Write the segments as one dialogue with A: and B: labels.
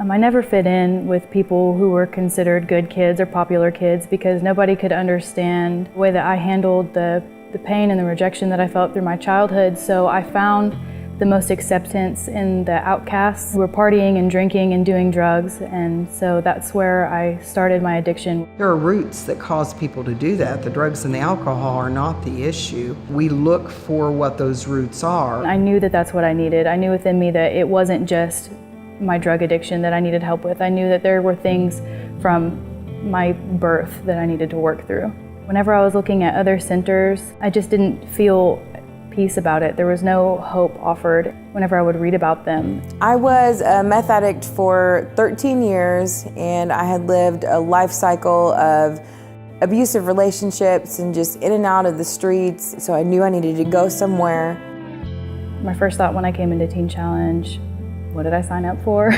A: I never fit in with people who were considered good kids or popular kids because nobody could understand the way that I handled the pain and the rejection that I felt through my childhood. So I found the most acceptance in the outcasts who were partying and drinking and doing drugs, and so that's where I started my addiction.
B: There are roots that cause people to do that. The drugs and the alcohol are not the issue. We look for what those roots are.
A: I knew that that's what I needed. I knew within me that it wasn't just my drug addiction that I needed help with. I knew that there were things from my birth that I needed to work through. Whenever I was looking at other centers, I just didn't feel peace about it. There was no hope offered whenever I would read about them.
C: I was a meth addict for 13 years, and I had lived a life cycle of abusive relationships and just in and out of the streets, so I knew I needed to go somewhere.
A: My first thought when I came into Teen Challenge, what did I sign up for?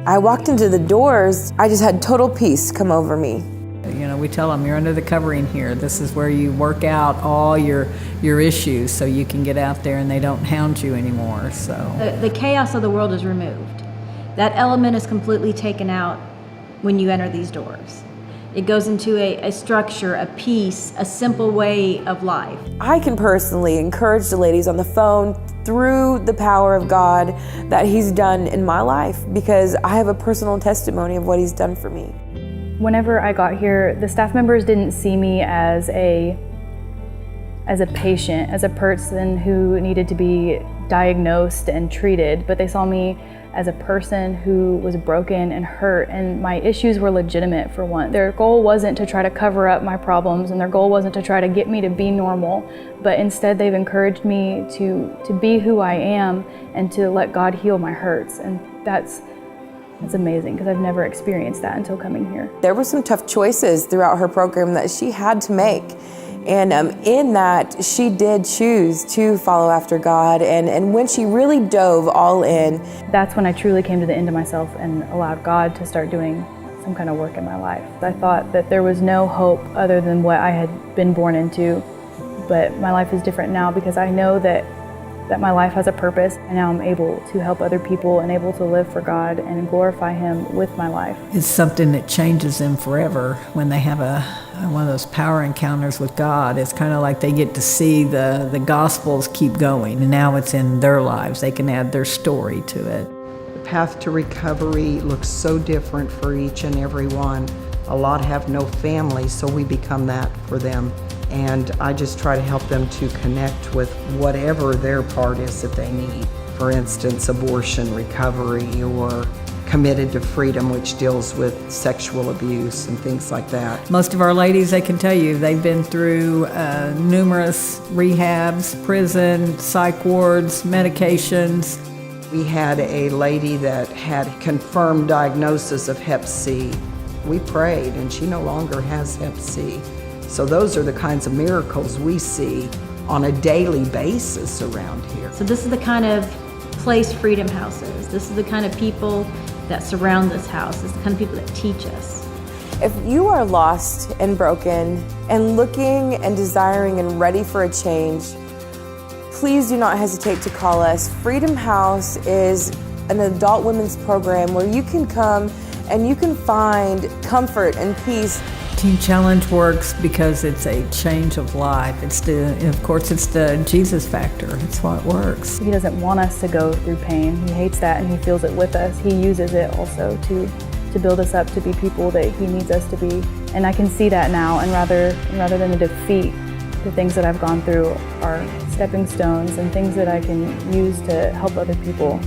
C: I walked into the doors, I just had total peace come over me.
D: You know, we tell them, you're under the covering here. This is where you work out all your issues so you can get out there and they don't hound you anymore. So
E: the chaos of the world is removed. That element is completely taken out when you enter these doors. It goes into a structure, a peace, a simple way of life.
C: I can personally encourage the ladies on the phone through the power of God that He's done in my life, because I have a personal testimony of what He's done for me.
A: Whenever I got here, the staff members didn't see me as a patient, as a person who needed to be diagnosed and treated, but they saw me as a person who was broken and hurt, and my issues were legitimate for one. Their goal wasn't to try to cover up my problems, and their goal wasn't to try to get me to be normal, but instead they've encouraged me to be who I am and to let God heal my hurts, and that's amazing because I've never experienced that until coming here.
C: There were some tough choices throughout her program that she had to make. And in that, she did choose to follow after God. And when she really dove all in,
A: that's when I truly came to the end of myself and allowed God to start doing some kind of work in my life. I thought that there was no hope other than what I had been born into. But my life is different now because I know that my life has a purpose, and now I'm able to help other people and able to live for God and glorify Him with my life.
D: it's something that changes them forever when they have one of those power encounters with God. It's kind of like they get to see the Gospels keep going, and now it's in their lives. They can add their story to it.
B: The path to recovery looks so different for each and every one. A lot have no family, so we become that for them. And I just try to help them to connect with whatever their part is that they need. For instance, abortion recovery, or Committed to Freedom, which deals with sexual abuse and things like that.
D: Most of our ladies, they can tell you, they've been through numerous rehabs, prison, psych wards, medications.
B: We had a lady that had confirmed diagnosis of Hep C. We prayed, and she no longer has Hep C. So those are the kinds of miracles we see on a daily basis around here.
E: So this is the kind of place Freedom House is. This is the kind of people that surround this house. This is the kind of people that teach us.
C: if you are lost and broken and looking and desiring and ready for a change, please do not hesitate to call us. Freedom House is an adult women's program where you can come and you can find comfort and peace.
D: Teen Challenge works because it's a change of life. It's the Jesus factor. It's what works.
A: He doesn't want us to go through pain. He hates that, and he feels it with us. He uses it also to build us up to be people that he needs us to be. And I can see that now, and rather than a defeat, the things that I've gone through are stepping stones and things that I can use to help other people.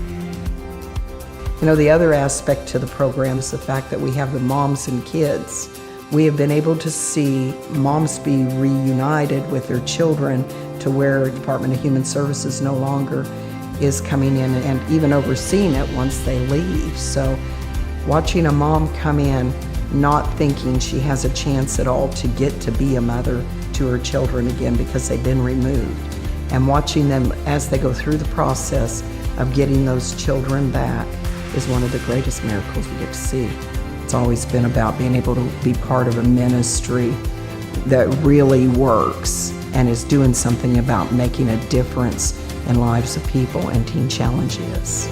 B: You know, the other aspect to the program is the fact that we have the moms and kids. We have been able to see moms be reunited with their children to where Department of Human Services no longer is coming in and even overseeing it once they leave. So watching a mom come in not thinking she has a chance at all to get to be a mother to her children again because they've been removed, and watching them as they go through the process of getting those children back is one of the greatest miracles we get to see. It's always been about being able to be part of a ministry that really works and is doing something about making a difference in lives of people, and Teen Challenge is.